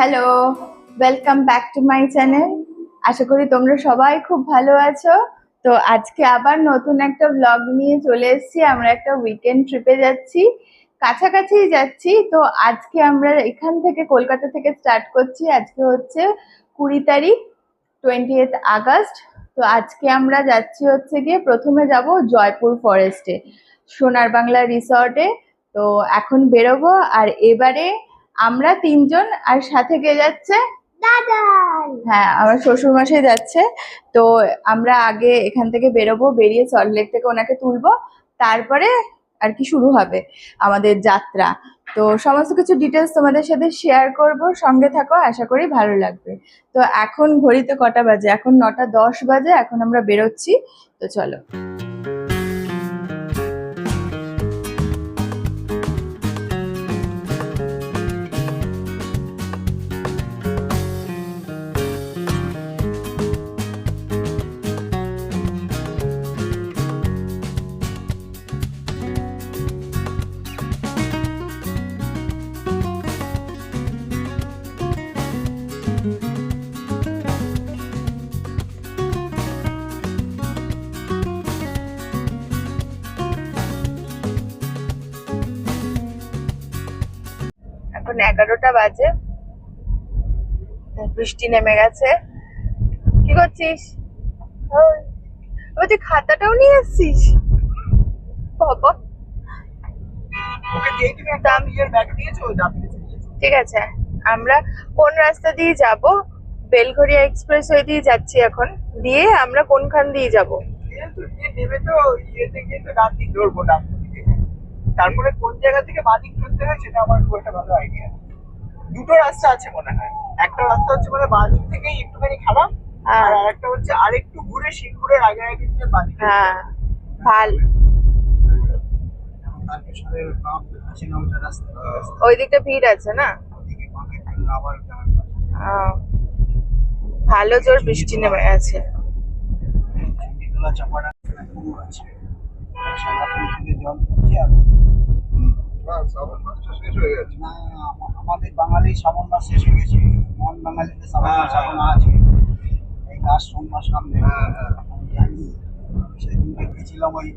Hello, welcome back to my channel. আশা করি তোমরা সবাই খুব ভালো আছো। তো আজকে আবার নতুন একটা ব্লগ নিয়ে চলে এসেছি। আমরা একটা উইকেন্ড ট্রিপে যাচ্ছি, কাছাকাছি যাচ্ছি। তো আজকে আমরা এখান থেকে কলকাতা থেকে স্টার্ট করছি। আজকে হচ্ছে 20 তারিখ, 20th আগস্ট। তো আজকে আমরা যাচ্ছি হচ্ছে গিয়ে প্রথমে যাব জয়পুর ফরেস্টে, সোনার বাংলা রিসর্টে। তো এখন বেরোবো। আর এবারে আমরা তিনজন, আর সাথে কে যাচ্ছে? দাদা। হ্যাঁ, আমার শ্বশুর মশাই যাচ্ছে। তো আমরা আগে এখান থেকে বেরোবো, বেরিয়ে সল্টলেক থেকে ওনাকে তুলবো, তারপরে আর কি শুরু হবে আমাদের যাত্রা। তো সমস্ত কিছু ডিটেলস তোমাদের সাথে শেয়ার করব, সঙ্গে থাকো, আশা করি ভালো লাগবে। তো এখন ঘড়িতে কটা বাজে? এখন 9:10 বাজে। এখন আমরা বেরোচ্ছি। তো চলো। এখন 11টা বাজে, বৃষ্টি নেমে গেছে। কি করছিস? তুই খাতাটাও নিয়ে এসছিস? বাবা, ঠিক আছে। আমরা কোন রাস্তা দিয়ে যাব? বেলঘরিয়া এক্সপ্রেস ওয়ে দিয়ে যাচ্ছি এখন। দিয়ে আমরা কোনখান দিয়ে যাব? তারপরে কোন জায়গা থেকে বাদিক ধরতে হয় সেটা আমার খুব একটা ভালো আইডিয়া। দুটো রাস্তা আছে মনে হয়। একটা রাস্তা হচ্ছে মানে বাদিক থেকেই একটুখানি খারাপ, আর একটা হচ্ছে আরেকটু ঘুরে সিংপুরের আগে আগে দিয়ে বাদিক। হ্যাঁ, ভাল। ওই দিকটা ভিড় আছে না? ভালো জোর বৃষ্টি নেমে আছে। আমাদের বাঙালি শ্রাবণ মাস শেষ হয়ে গেছে, মন বাঙালিতে শ্রাবণ মাস এখন আছে। এই লাস্ট সোমবার সামনে জানি, সেদিনকে গেছিলাম ওই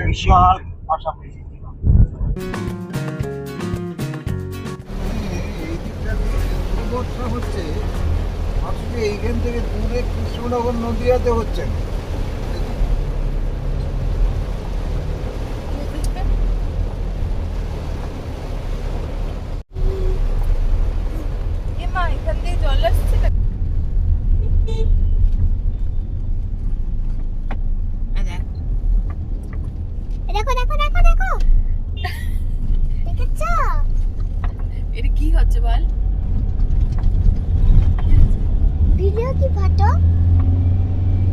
বিশাল ভাষা পেয়েছিলাম। বর্ষা হচ্ছে, আসলে এইখান থেকে দূরে কৃষ্ণনগর নদীয়াতে হচ্ছে না। এখান দিয়ে জল আসছে না? দেখো দেখো দেখো দেখো, দেখেছো? এটা কি হচ্ছে বল? ভিডিও কি ফটো?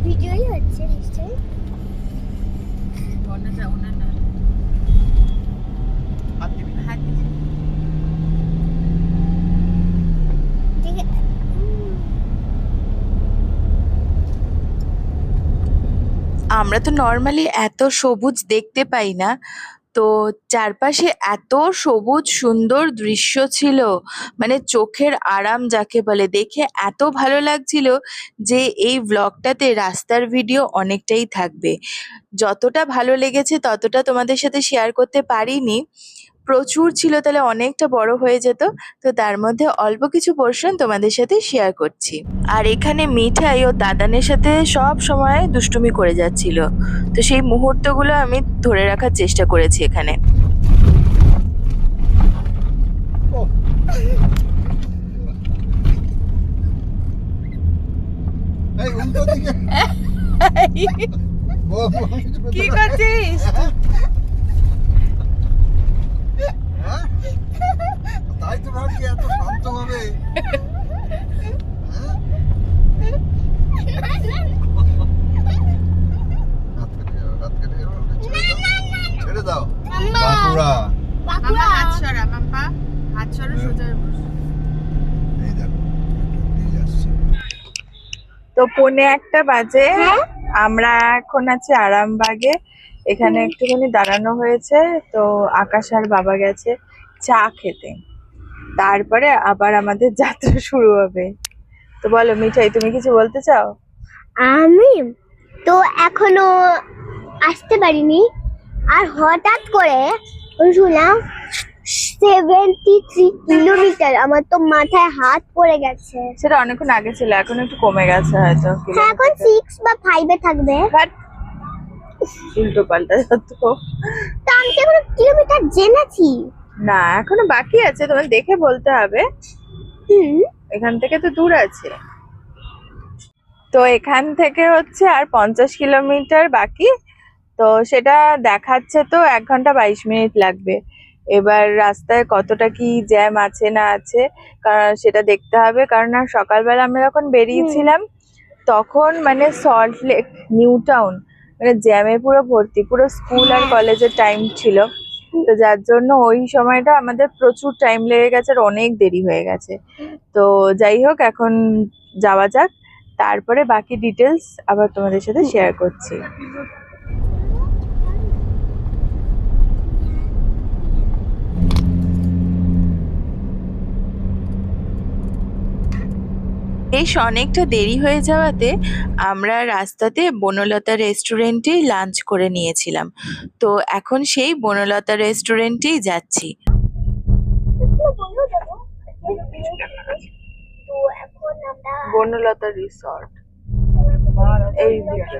ভিডিওই হচ্ছে নিশ্চয়ই। ওনা যাও না না, হাত দিবি। ঠিক আছে। আমরা তো নর্মালি এত সবুজ দেখতে পাই না। তো চারপাশে এত সবুজ সুন্দর দৃশ্য ছিল, মানে চোখের আরাম যাকে বলে, দেখে এত ভালো লাগছিল যে এই ব্লগটাতে রাস্তার ভিডিও অনেকটাই থাকবে। যতটা ভালো লেগেছে ততটা তোমাদের সাথে শেয়ার করতে পারিনি। প্রচুর ছিল, তাহলে অনেকটা বড় হয়ে যেত। তো তার মধ্যে অল্প কিছু পোর্শন তোমাদের সাথে শেয়ার করছি। আর এখানে মিঠাই ও দাদানের সাথে সব সময় দুষ্টুমি করে যাচ্ছিল। তো সেই মুহূর্তগুলো আমি ধরে রাখার চেষ্টা করেছি এখানে। কি করছিস? তাই তো ভাবছি এত শান্ত হবে। ছেড়ে দাও বাঁকুড়া। মাম্মা হাত সরা, মাম্মা হাত সরা, সোজা বস। এই দেখো এই আসছে। তো 1:45 বাজে, আমরা এখন আছি আরামবাগে। এখানে একটুখানি দাঁড়ানো হয়েছে। তো আকাশ আর বাবা গেছে চা খেতে। তারপরে আবার আমাদের যাত্রা শুরু হবে। তো বলো মিঠাই, তুমি কিছু বলতে চাও? আমি তো এখনো আসতে পারিনি, আর হঠাৎ করে শুনলাম 73 কিলোমিটার। আমার তো মাথায় হাত পড়ে গেছে। সেটা অনেকক্ষণ আগে ছিল, এখন একটু কমে গেছে হয়তো হ্যাঁ, এখন 6 বা 5-এ থাকবে। বাট উল্টো পাল্টা যত। তো আমি কি এখনো কিলোমিটার জেনেছি? না, এখনো বাকি আছে, তোমার দেখে বলতে হবে। হুম। এখান থেকে তো দূর আছে। তো এখান থেকে হচ্ছে আর 50 কিলোমিটার বাকি। তো সেটা দেখাচ্ছে তো 1 ঘন্টা 22 মিনিট লাগবে। এবার রাস্তায় কতটা কি জ্যাম আছে না আছে কারণ সেটা দেখতে হবে, কারণ আর সকালবেলা আমরা যখন বেরিয়েছিলাম তখন মানে সল্ট লেক, নিউ টাউন মানে জ্যামে পুরো ভর্তি, পুরো স্কুল আর কলেজের টাইম ছিল। তো যার জন্য ওই সময়টা আমাদের প্রচুর টাইম লেগে গেছে আর অনেক দেরি হয়ে গেছে। তো যাই হোক, এখন যাওয়া যাক, তারপরে বাকি ডিটেলস আবার তোমাদের সাথে শেয়ার করছি। বেশ অনেকটা দেরি হয়ে যাওয়াতে আমরা রাস্তাতে বনলতা রেস্টুরেন্টেই লাঞ্চ করে নিয়েছিলাম। তো এখন সেই বনলতা রেস্টুরেন্টেই যাচ্ছি। তো এখন আমরা বনলতা রিসর্ট এই দিকে।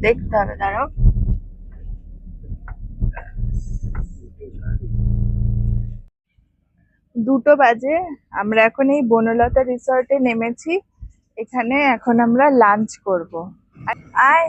দেখতে হবে, দাঁড়াও। দুটো বাজে, আমরা এখন এই বনলতা রিসর্টে নেমেছি। এখানে এখন আমরা লাঞ্চ করব। আয়।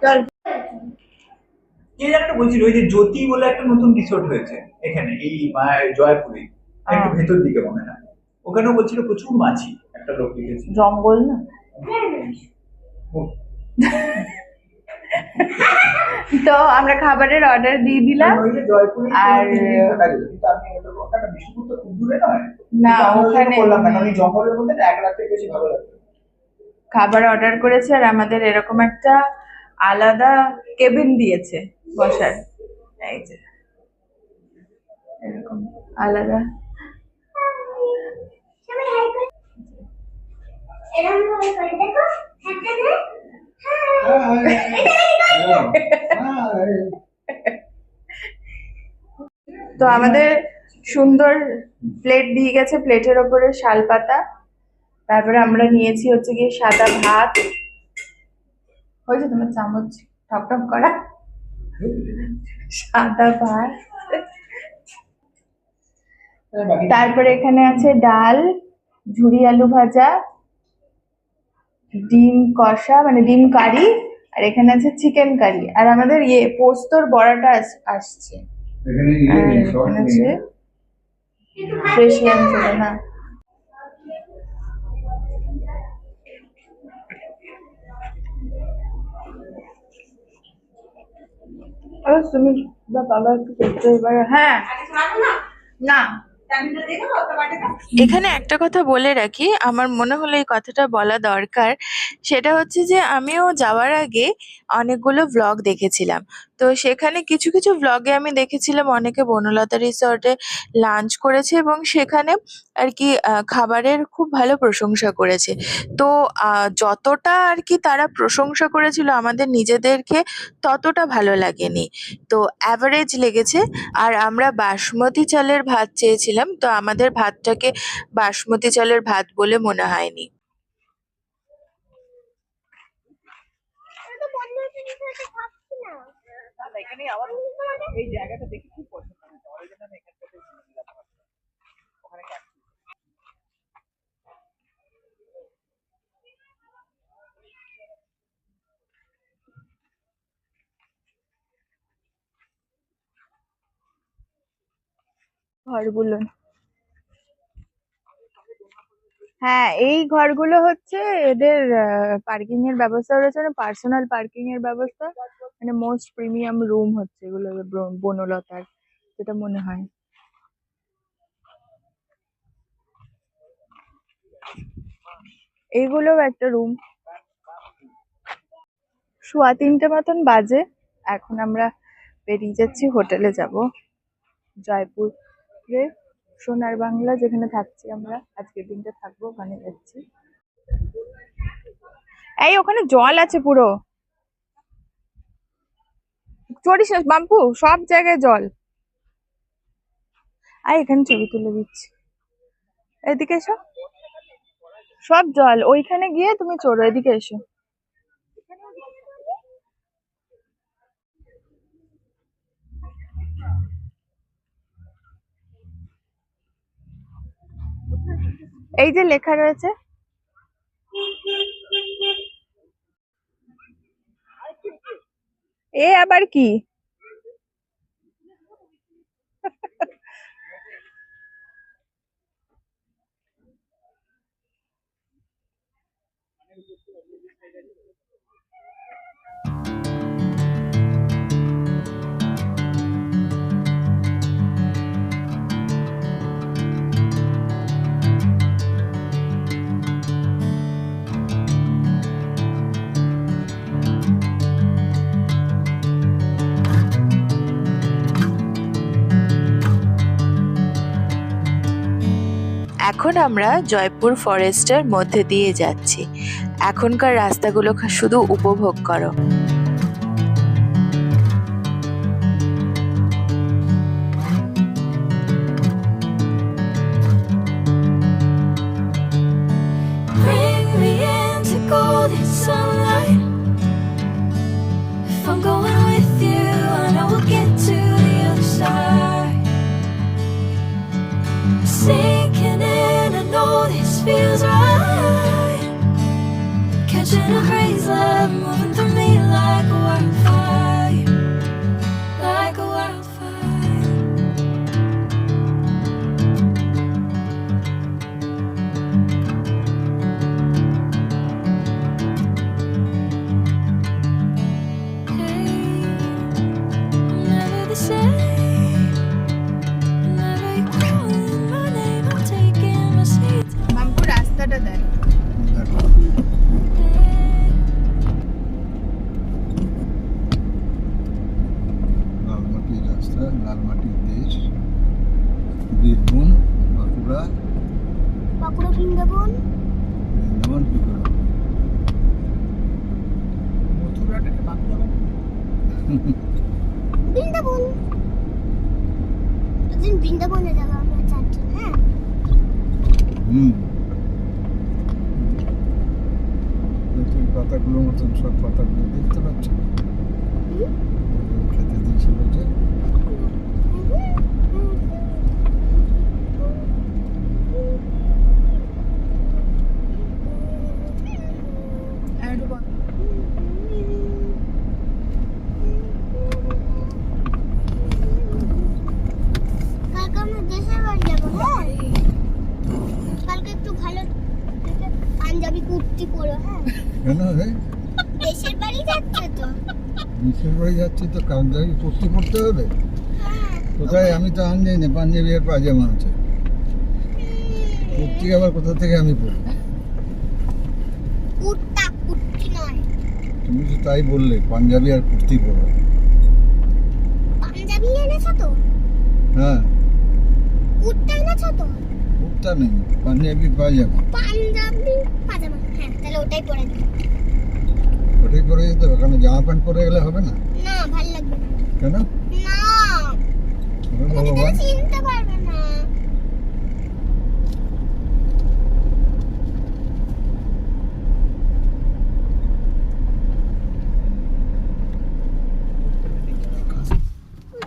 চল। কে জায়গাটা বলছিল ওই যে জ্যোতি বলে একটা নতুন রিসোর্ট হয়েছে এখানে এই জয়পুরে, একটু ভেতর দিকে মনে হয়। ওখানেও বলছিল প্রচুর মাছি, একটা লোক লিখেছে। জঙ্গল না? তো আমরা খাবারের অর্ডার দিয়ে দিলাম। আর না, ওখানে জঙ্গলের মধ্যে 1 রাত থেকে বেশি ভালো লাগবে। খাবার অর্ডার করেছে আর আমাদের এরকম একটা আলাদা কেবিন দিয়েছে বসার। এই যে এরকম আলাদা। এরকম ভাবে করে দেখো, একটা না। তো আমাদের সুন্দর প্লেট দিয়ে গেছে, প্লেটের ওপরে শাল পাতা। তারপরে আমরা নিয়েছি হচ্ছে গিয়ে সাদা ভাত। হয়েছে তোমার চামচ টক করা? সাদা ভাত। তারপরে এখানে আছে ডাল, ঝুরি আলু ভাজা, ডিম কষা মানে ডিম কারি, আর এখানে আছে চিকেন কারি, আর আমাদের পোস্তর বড়াটা আসছে। এখানে আছে ফ্রেশ লাঞ্চ না। তুমি বাবা একটু করতে পারো? হ্যাঁ না। এখানে একটা কথা বলে রাখি, আমার মনে হলো এই কথাটা বলা দরকার। সেটা হচ্ছে যে আমিও যাওয়ার আগে অনেকগুলো ভ্লগ দেখেছিলাম। তো সেখানে কিছু কিছু ভ্লগে আমি দেখেছিলাম অনেকে বনলতা রিসর্টে লাঞ্চ করেছে এবং সেখানে আর কি খাবারের খুব ভালো প্রশংসা করেছে। তো যতটা আর কি তারা প্রশংসা করেছিল আমাদের নিজেদেরকে ততটা ভালো লাগেনি, তো অ্যাভারেজ লেগেছে। আর আমরা বাসমতি চালের ভাত চেয়েছিলাম, তো আমাদের ভাতটাকে বাসমতি চালের ভাত বলে মনে হয়নি। এখানে আমার এই জায়গাটা দেখে খুব পছন্দ হয়েছে, আমার জন্য আমি এখানটাতে নিলাম। ওখানে ঘরগুলো, হ্যাঁ এই ঘরগুলো হচ্ছে এদের পার্কিং এর ব্যবস্থা রয়েছে, মানে পার্সোনাল পার্কিং এর ব্যবস্থা, মানে মোস্ট প্রিমিয়াম রুম হচ্ছে এগুলো বনলতার, যেটা মনে হয়। এইগুলো একটা রুম। 3:15 মতন বাজে, এখন আমরা বেরিয়ে যাচ্ছি, হোটেলে যাব জয়পুরে, সোনার বাংলা যেখানে থাকছি আমরা, আজকের দিনটা থাকবো ওখানে যাচ্ছি। এই ওখানে জল আছে পুরো, চড়িস না বাম্পু, সব জায়গায় জল। আয় এখানে ছবি তুলে দিচ্ছি, এদিকে এসো, সব জল, ওইখানে গিয়ে তুমি চড়ো, এদিকে এসো। এই যে লেখা রয়েছে, এ আবার কি? এখন আমরা জয়পুর ফরেস্টের মধ্যে দিয়ে যাচ্ছি, এখনকার রাস্তাগুলো শুধু উপভোগ করো। Bring me into golden sunlight. If I'm going with you, I know we'll get to the other side. Sinking in, I know this feels right. Catching a haze, love moving through me like a wildfire, like a wildfire. Never the same. Whenever you're calling my name, I'm taking my seat. বাম্পু রাস্তাটা দেখ, লালমাটির রাস্তা, লালমাটির দেশ, বীরভূম, বাঁকুড়া, বাঁকুড়া, বৃন্দাবন, বৃন্দাবন কি করে? মথুরাটাকে বাঁকুড়া বৃন্দাবন। একদিন বৃন্দাবনে যাবো আমরা চারজন, হ্যাঁ? হুম, তুই পাতাগুলোর মতন সব পাতাগুলো দেখতে পাচ্ছ, খেতে দিয়েছিল যে, কালকে আমরা দেশের বাড়ি যাবো, হ্যাঁ? কালকে একটু ভালো দেখে পাঞ্জাবি কুর্তি পরো, হ্যাঁ? কেন রে? দেশের বাড়ি যাচ্ছে তো, দেশের বাড়ি যাচ্ছি তো পাঞ্জাবি কুর্তি পরতে হবে? হ্যাঁ। কোথায়? আমি তো আনছি না, পাঞ্জাবি আর পাজামা আছে, কুর্তি আবার কোথা থেকে আমি পরবো? কুর্তা কুর্তি নয়, তুমি তো তাই বললে, পাঞ্জাবি আর কুর্তি পরো। এনেছো তো? হ্যাঁ, কুর্তা এনেছো তো? কুর্তা নেই, পাঞ্জাবি পায়জামা। পাঞ্জাবি পাজামা, হ্যাঁ তাহলে ওটাই পরে দিই। ওটাই পরে যেতে হবে, কারণ জামা প্যান্ট পরে গেলে হবে না। না ভালো লাগবে না। কেন? না ওরে তুমি ভগবান, তাহলে চিনতে পারবে না।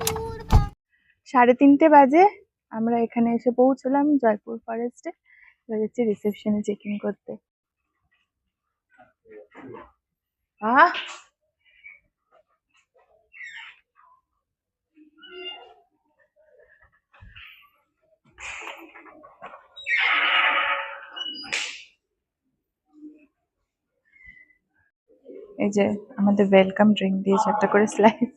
দূর বাবা। 3:30 বাজে আমরা এখানে এসে পৌঁছলাম জয়পুর ফরেস্টে। এবার যাচ্ছি রিসেপশনে চেকিং করতে। আহ এই যে আমাদের ওয়েলকাম ড্রিঙ্ক দিয়েছে একটা করে স্লাইস।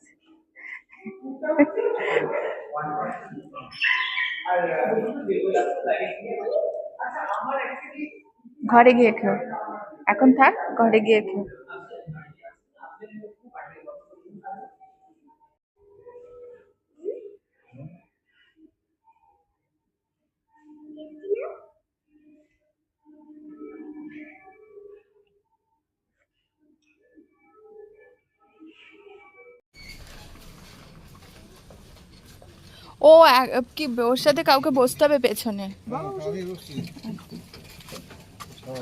ঘরে গিয়ে খেও, এখন থাক, ঘরে গিয়ে খেও। ও কি ওর সাথে কাউকে বসতে হবে পেছনে?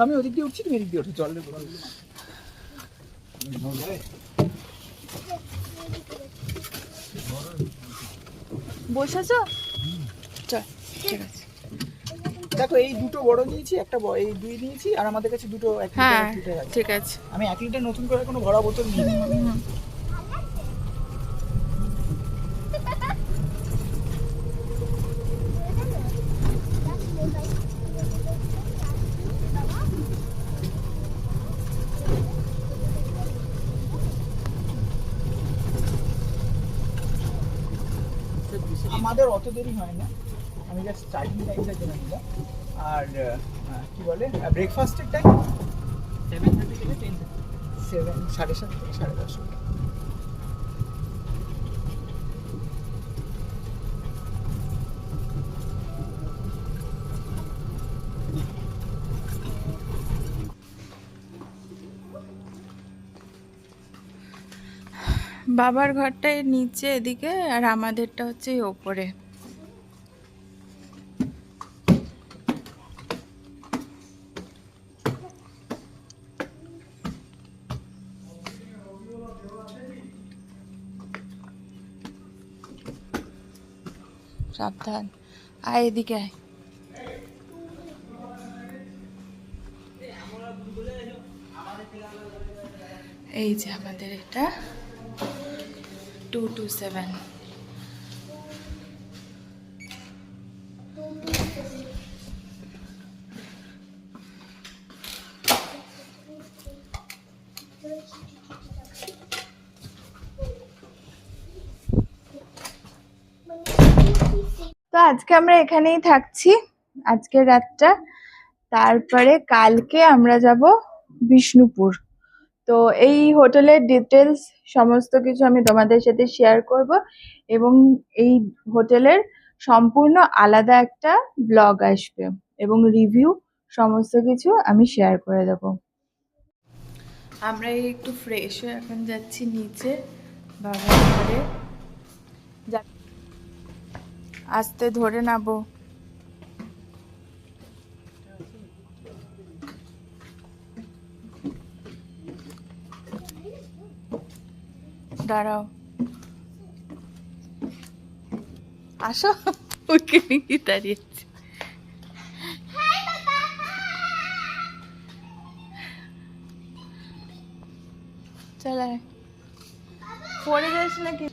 আমি ওদিক দিয়ে উঠছি, তুমি এদিক দিয়ে ওঠো, জলের বোতল। বসেছো? চল, ঠিক আছে। দেখো এই দুটো বড় নিয়েছি, একটা এই দুই নিয়েছি, আর আমাদের কাছে দুটো 1 লিটার হ্যাঁ 1 লিটার আছে। ঠিক আছে। আমি 1 লিটার নতুন করে কোনো ভরা বোতল নিয়ে নিই। আমাদের অত দেরি হয় না, আমি জাস্ট স্টার্টিং টাইমটা জেনে নিলাম। আর কি বলে ব্রেকফাস্টের টাইম 7:30 থেকে 10:30, 7:30 থেকে 10:30। বাবার ঘরটা এর নিচে এদিকে, আর আমাদেরটা হচ্ছে এই ওপরে। সাবধান, আয় এদিকে আয়। এই যে আমাদের এটা 227। তো আজকে আমরা এখানেই থাকছি, আজকের রাতটা। তারপরে কালকে আমরা যাব বিষ্ণুপুর। তো এই হোটেলের ডিটেলস সমস্ত কিছু আমি তোমাদের সাথে শেয়ার করব, এবং এই হোটেলের সম্পূর্ণ আলাদা একটা ব্লগ আসবে এবং রিভিউ সমস্ত কিছু আমি শেয়ার করে দেব। আমরা একটু ফ্রেশ হয়ে এখন যাচ্ছি নিচে বাবার ঘরে। আস্তে ধরে নাবো। দাঁড়াও, আসো, ওইখানে কি দাঁড়িয়ে আছে? চল আয়, পড়ে যাস নাকি?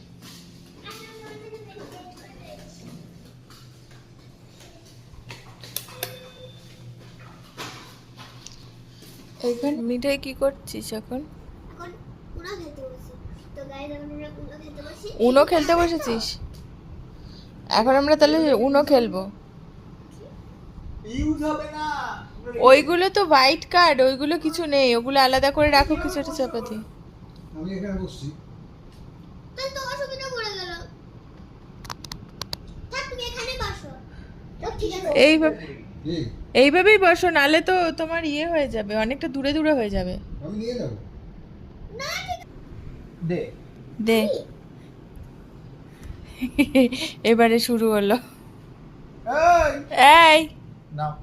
এইখানে মিঠাই কি করছিস এখন? এখন উনো খেতে বসি। তো গাইস এখন আমরা উনো খেতে বসি। উনো খেলতে বসেছিস? এখন আমরা তাহলে উনো খেলবো। ইউজ হবে না। ওইগুলো তো হোয়াইট কার্ড, ওইগুলো কিছু নেই, ওগুলো আলাদা করে রাখো কিছু একটা চাপাতি। আমি এখানে বসছি। তাই তো অসুবিধা পড়ে গেল। ঠিক আছে এইভাবে কি এইভাবেই বসো, নালে তো তোমার ইয়ে হয়ে যাবে, অনেকটা দূরে দূরে হয়ে যাবে। আমি নিয়ে যাবো দে দে এবারে শুরু হলো। এই নাও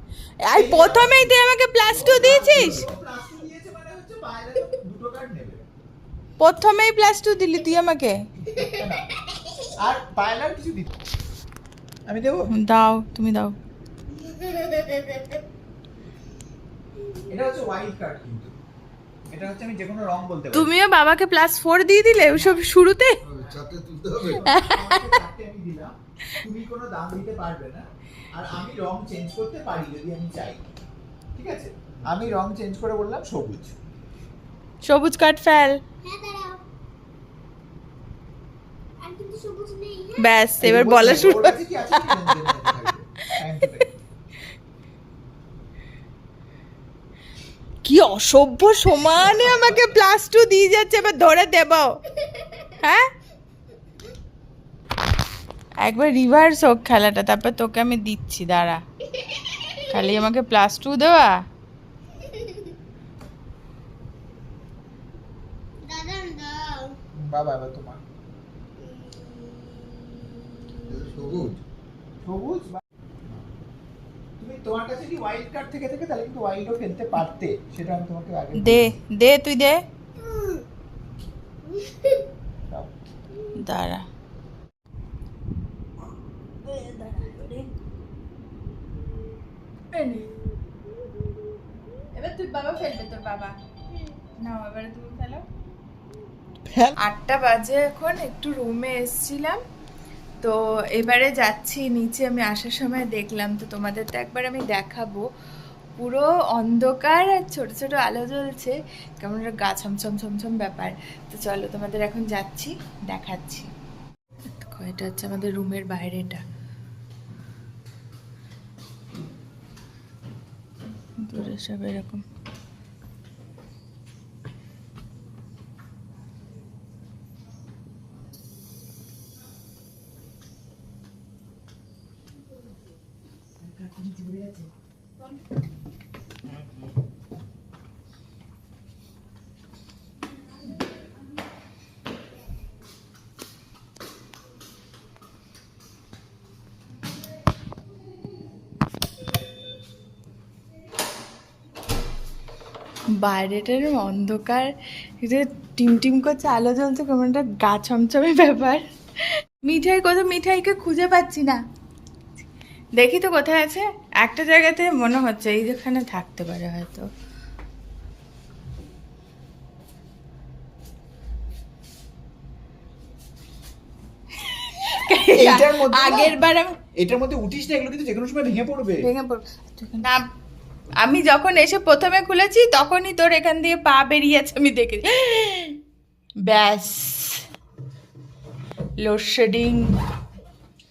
আর প্রথমেই তুই আমাকে +2 দিয়েছিস, প্লাস্টিক দিয়েছে মানে হচ্ছে বাইরে দুটো কার্ড নেবে প্রথমেই +2 দিলি তুই আমাকে। আর পায়লার কিছু দিতে আমি দেবো দাও, তুমি দাও। এটা হচ্ছে ওয়াইল্ড কার্ড, কিন্তু এটা হচ্ছে আমি যে কোনো রং বলতে পারি। তুমিও বাবাকে +4 দিয়ে দিলে ওসব শুরুতে। চারটে তুলতে হবে আমাকে চারটে আমি দিলাম, তুমি কোনো দাম দিতে পারবে না, আর আমি রং চেঞ্জ করতে পারি যদি আমি চাই। ঠিক আছে, আমি রং চেঞ্জ করে বললাম সবুজ। সবুজ কার্ড ফেল। হ্যাঁ দাঁড়াও আর কিন্তু সবুজ নেই হ্যাঁ? ব্যাস এবার বলা শুরু। ওর কাছে কি আছে কি জানি না, time to time। কি অসভ্য, সমানে আমাকে +2 দিয়ে যাচ্ছে, এবার ধরে দেব। হ্যাঁ একবার রিভার্স হোক খেলাটা, তারপর তোকে আমি দিচ্ছি, দাঁড়া। খালি আমাকে +2 দেওয়া। দাদা দাও বাবা এবার তোমার সবুজ সবুজ তুমি তোমার কাছে যদি ওয়াইল্ড কার্ড থেকে থাকে তাহলে কিন্তু ওয়াইল্ডও খেলতে পারতে, সেটা আমি তোমাকে আগে দে দে, তুই দে, দাও। দাঁড়া। এবার তুই বাবা ফেলবে, তোর বাবা নাও, এবারে তুমি ফেলো। 8টা বাজে এখন, একটু রুমে এসছিলাম, তো এবারে যাচ্ছি নিচে। আমি আসার সময় দেখলাম, তো তোমাদের তো একবার আমি দেখাবো। পুরো অন্ধকার আর ছোট ছোট আলো জ্বলছে, কেমন একটা গা ছমছম ছমছম ব্যাপার। তো চলো তোমাদের এখন যাচ্ছি, দেখাচ্ছি। দেখো, এটা হচ্ছে আমাদের রুমের বাইরেটা, দূরে সব এরকম। বাইরেটার অন্ধকার, এটা টিম টিম করছে, আলো জ্বলছে, কেমন একটা গা ছমছমে ব্যাপার। মিঠাই কোথাও, মিঠাইকে খুঁজে পাচ্ছি না, দেখি তো কোথায় আছে। একটা জায়গাতে মনে হচ্ছে এই যেখানে থাকতে পারে হয়তো। এইটার মধ্যে আগের বার আমি এটার মধ্যে উঠিস না, এগুলো কিন্তু যেকোনো সময় ভেঙে পড়বে। ভেঙে পড়ব না। আমি যখন এসে প্রথমে খুলেছি তখনই তোর এখান দিয়ে পা বেরিয়েছে, আমি দেখেছি। ব্যাস, লোডশেডিং।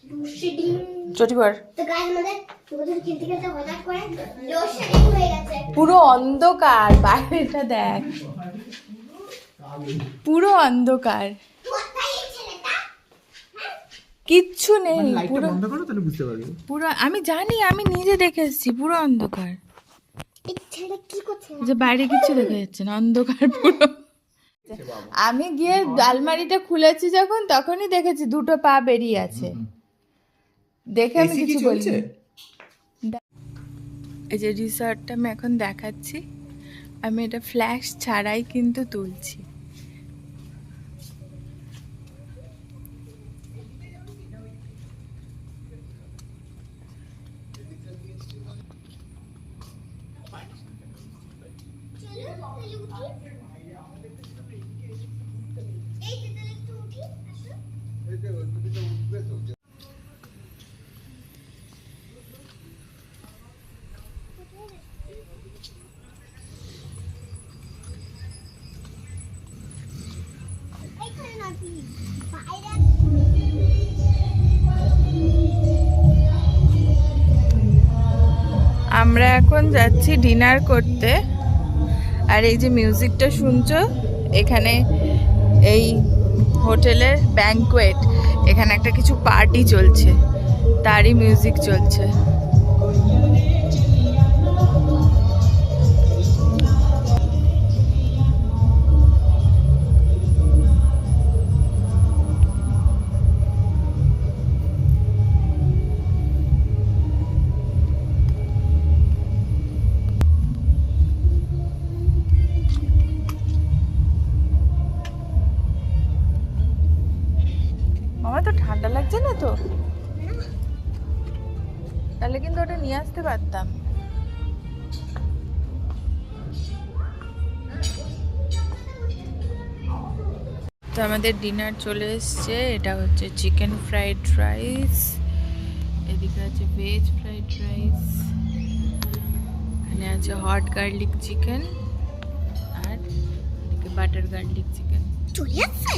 লোডশেডিং চটি পর। তো গাইস আমাদের তোদের খেলতে খেলতে হঠাৎ করে লোডশেডিং হয়ে গেছে পুরো অন্ধকার, বাইরেটা দেখ, পুরো অন্ধকার, কোথায় এই ছেলেটা কিচ্ছু নেই, লাইটটা পুরো বন্ধ করো তাহলে বুঝতে পারবে। পুরো আমি জানি, আমি নিজে দেখে এসেছি, পুরো অন্ধকার। এই ছেলেটা কি করছে যে বাইরে কিচ্ছু দেখা যাচ্ছে না, অন্ধকার পুরো। আমি গিয়ে আলমারিটা খুলেছি যখন, তখনই দেখেছি 2টো পা বেরিয়ে আছে, দেখে আমি কিছু বলিনি। এই যে রিসর্টটা আমি এখন দেখাচ্ছি, আমি এটা ফ্ল্যাশ ছাড়াই কিন্তু তুলছি। এই যে তাহলে একটু উঠি আসো এইখানে নাকি বাইরে আমরা এখন যাচ্ছি ডিনার করতে, আর এই যে মিউজিকটা শুনছো, এখানে এই হোটেলের ব্যাংকুয়েট, এখানে একটা কিছু পার্টি চলছে, তারই মিউজিক চলছে। তো? তাহলে কিন্তু ওটা নিয়ে আসতে পারতাম। তো আমাদের ডিনার চলে এসছে। এটা হচ্ছে চিকেন ফ্রাইড রাইস, এদিকে আছে ভেজ ফ্রাইড রাইস, এখানে আছে হট গার্লিক চিকেন, আর এদিকে বাটার গার্লিক চিকেন। চলে আসছে।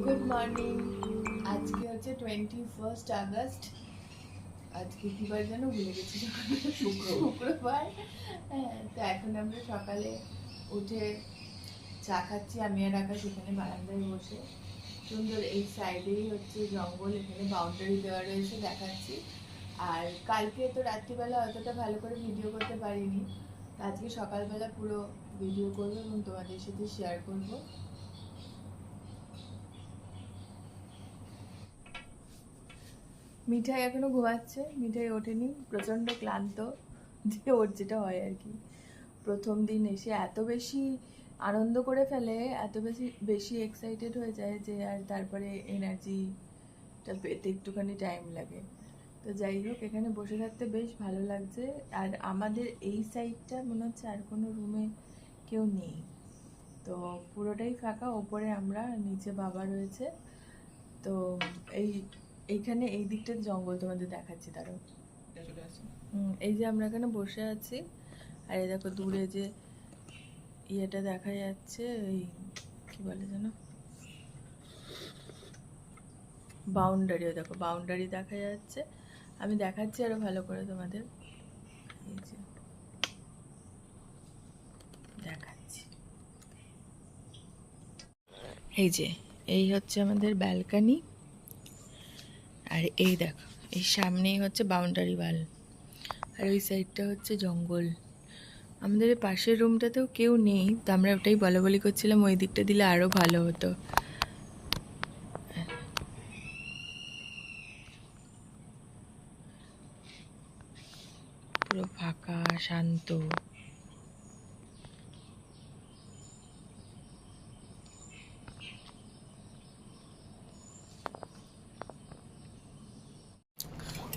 Good morning. আজকে হচ্ছে 21 আগস্ট। আজকে কি বার যেন ভুলে গেছি, শুক্রবার। হ্যাঁ, তো এখন আমরা সকালে উঠে চা খাচ্ছি আমি আর আকাশ, এখানে বারান্দায় বসে। সুন্দর এই সাইডেই হচ্ছে জঙ্গল, এখানে বাউন্ডারি দেওয়া রয়েছে, দেখাচ্ছি। আর কালকে তো রাত্রিবেলা অতটা ভালো করে ভিডিও করতে পারিনি, তো আজকে সকালবেলা পুরো ভিডিও করবো এবং তোমাদের সাথে শেয়ার করবো। মিঠাই এখনো ঘুমাচ্ছে, মিঠাই ওঠেনি, প্রচণ্ড ক্লান্ত, যে ওর যেটা হয় আর কি। প্রথম দিন এসে এত বেশি আনন্দ করে ফেলে, এত বেশি বেশি এক্সাইটেড হয়ে যায় যে আর তারপরে এনার্জিটা পেতে একটুখানি টাইম লাগে। তো যাই হোক, এখানে বসে থাকতে বেশ ভালো লাগছে। আর আমাদের এই সাইডটা মনে হচ্ছে আর কোনো রুমে কেউ নেই, তো পুরোটাই ফাঁকা। ওপরে আমরা, নিচে বাবা রয়েছে। তো এইখানে এই দিকটা জঙ্গল তোমাদের দেখাচ্ছি, দাঁড়াও। এই যে আমরা এখানে বসে আছি, আর এই দেখো দূরে যে ইয়েটা দেখা যাচ্ছে, এই কি বলে যেন, বাউন্ডারি। দেখো বাউন্ডারি দেখা যাচ্ছে, আমি দেখাচ্ছি আরো ভালো করে তোমাদের। এই যে দেখাচ্ছি, এই যে এই হচ্ছে আমাদের ব্যালকনি, আর এই দেখো এই সামনেই হচ্ছে বাউন্ডারি ওয়াল, আর ওই সাইডটা হচ্ছে জঙ্গল। আমাদের পাশের রুমটাতেও কেউ নেই, তো আমরা ওটাই বলাবলি করছিলাম ওই দিকটা দিলে আরও ভালো হতো। পুরো ফাঁকা শান্ত।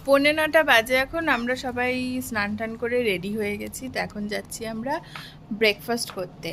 পৌনে 9টা বাজে এখন। আমরা সবাই স্নান টান করে রেডি হয়ে গেছি, তো এখন যাচ্ছি আমরা ব্রেকফাস্ট করতে।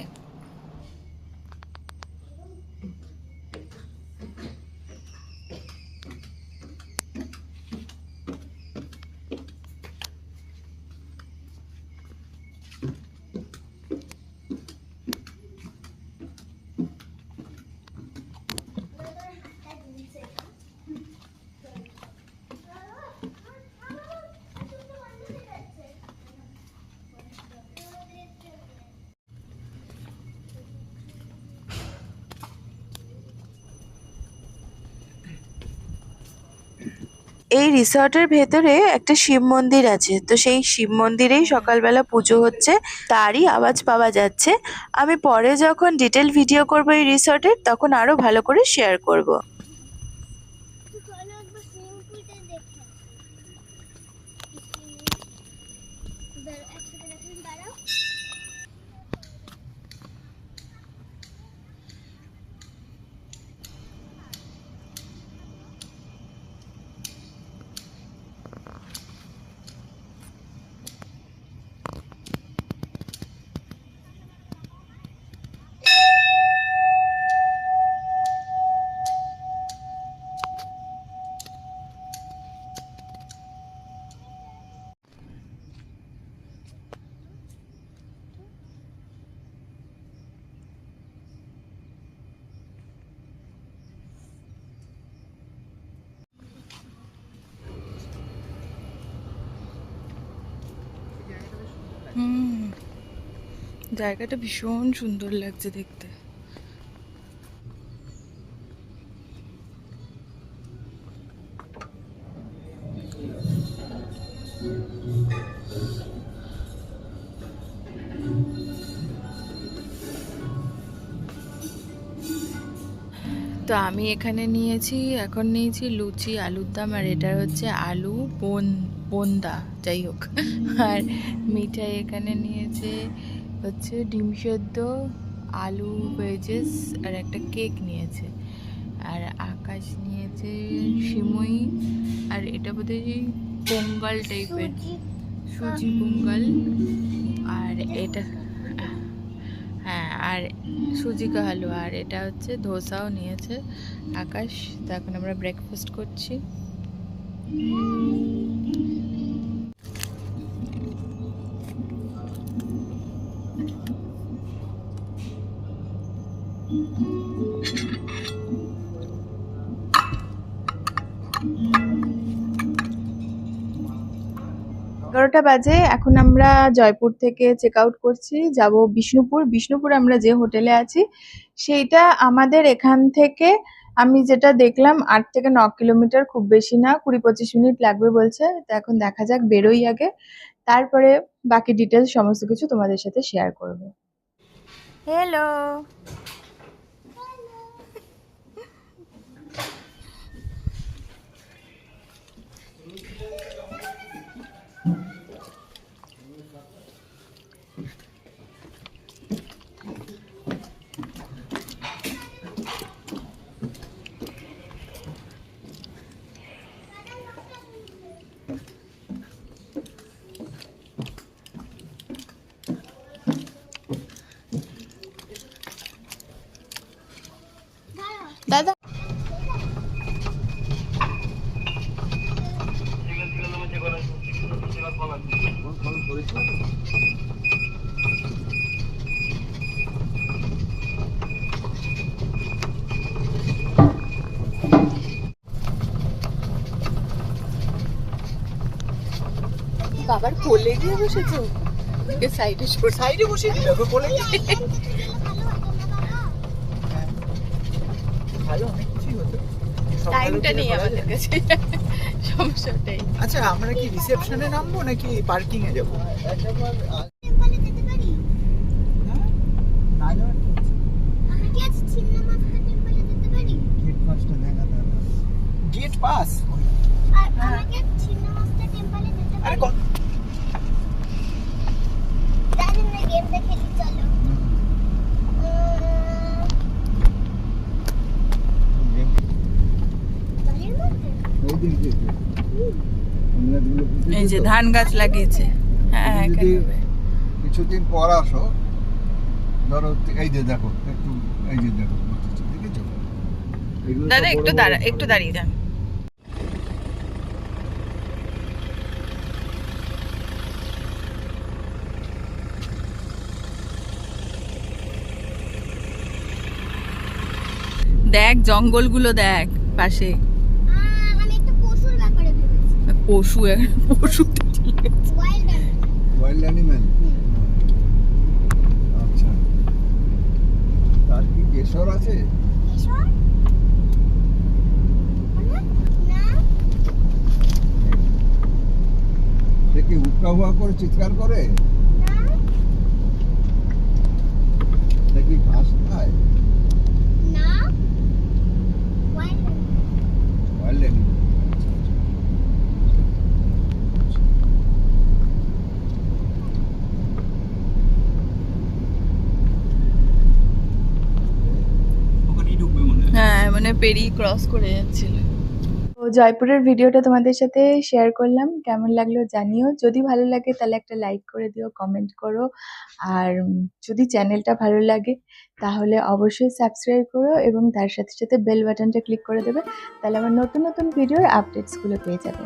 এই রিসর্টের ভেতরে একটা শিব মন্দির আছে, তো সেই শিব মন্দিরেই সকালবেলা পুজো হচ্ছে, তারই আওয়াজ পাওয়া যাচ্ছে। আমি পরে যখন ডিটেল ভিডিও করব এই রিসর্টের, তখন আরো ভালো করে শেয়ার করব। তো চলো একবার সুইমিং পুলটা দেখে একসাথে দেখেন, দাঁড়াও। জায়গাটা ভীষণ সুন্দর লাগছে দেখতে। তো আমি এখানে এখন নিয়েছি লুচি আলুর দম, আর এটা হচ্ছে আলু বোন্দা যাই হোক। আর মিঠাই এখানে নিয়েছে হচ্ছে ডিম সেদ্ধ, আলু ভেজেস, আর একটা কেক নিয়েছে। আর আকাশ নিয়েছে সিমুই, আর এটা বোধহয় পোঙ্গল টাইপের, সুজি পোঙ্গল। আর এটা হ্যাঁ, আর সুজি কা হালুয়া, আর এটা হচ্ছে ধোসাও নিয়েছে আকাশ। তো এখন আমরা ব্রেকফাস্ট করছি। এগারোটা বাজে, এখন আমরা জয়পুর থেকে চেক আউট করছি, যাব বিষ্ণুপুর। আমরা যে হোটেলে আছি সেইটা আমাদের এখান থেকে, আমি যেটা দেখলাম 8 থেকে 9 কিলোমিটার, খুব বেশি না, 20-25 মিনিট লাগবে বলছে। তো এখন দেখা যাক, বেরোই আগে, তারপরে বাকি ডিটেলস সমস্ত কিছু তোমাদের সাথে শেয়ার করব। হ্যালো, দাদা বাবার কোলে গিয়ে বসেছো, সাইডে বসে দিলে বলে ভালো, অনেক কিছুই হতো। টাইমটা নেই আমাদের কাছে, সমস্যাটাই। আচ্ছা, আমরা কি রিসেপশনে নামবো নাকি পার্কিং এ যাবো? টেম্পলে যেতে পারি? না যাওয়ার কি আছে? আমি কি আজ ছিন্নমস্তা টেম্পলে যেতে পারি? গেট পাসটা দেখা দাদা। Gate pass? আর আমাকে ছিন্নমস্তা টেম্পলে যেতে আরে পারি? জানি না, গেমটা খেলি, চলো। বাড়ির মধ্যে? ওই দিন থেকে ইংরেজগুলো এই যে ধান গাছ লাগিয়েছে, হ্যাঁ যদি এখানে। কিছুদিন পর আসো, ধরো এই যে দেখো একটু, এই যে দেখো দেখেছো, এগুলো সব দাদা বড় একটু বড় একটু ঘর। দাঁড়িয়ে যান। দেখ জঙ্গলগুলো দেখ পাশে, আমি একটা পশুর ব্যাপারে ভেবেছি। পশু ওয়াইল্ড অ্যানিমাল। Wild animal. আচ্ছা, তার কি কেশর আছে? কিশোর? না, সে কি হুক্কা হুয়া করে চিৎকার করে? না, সে কি ঘাস খায়? না। Wild wild animal. হ্যাঁ মানে পেরিয়ে ক্রস করে যাচ্ছিল। তো জয়পুরের ভিডিওটা তোমাদের সাথে শেয়ার করলাম, কেমন লাগলো জানিও। যদি ভালো লাগে তাহলে একটা লাইক করে দিও, কমেন্ট করো, আর যদি চ্যানেলটা ভালো লাগে তাহলে অবশ্যই সাবস্ক্রাইব করো, এবং তার সাথে সাথে বেল বাটনটা ক্লিক করে দেবে, তাহলে আমার নতুন নতুন ভিডিওর আপডেটসগুলো পেয়ে যাবে।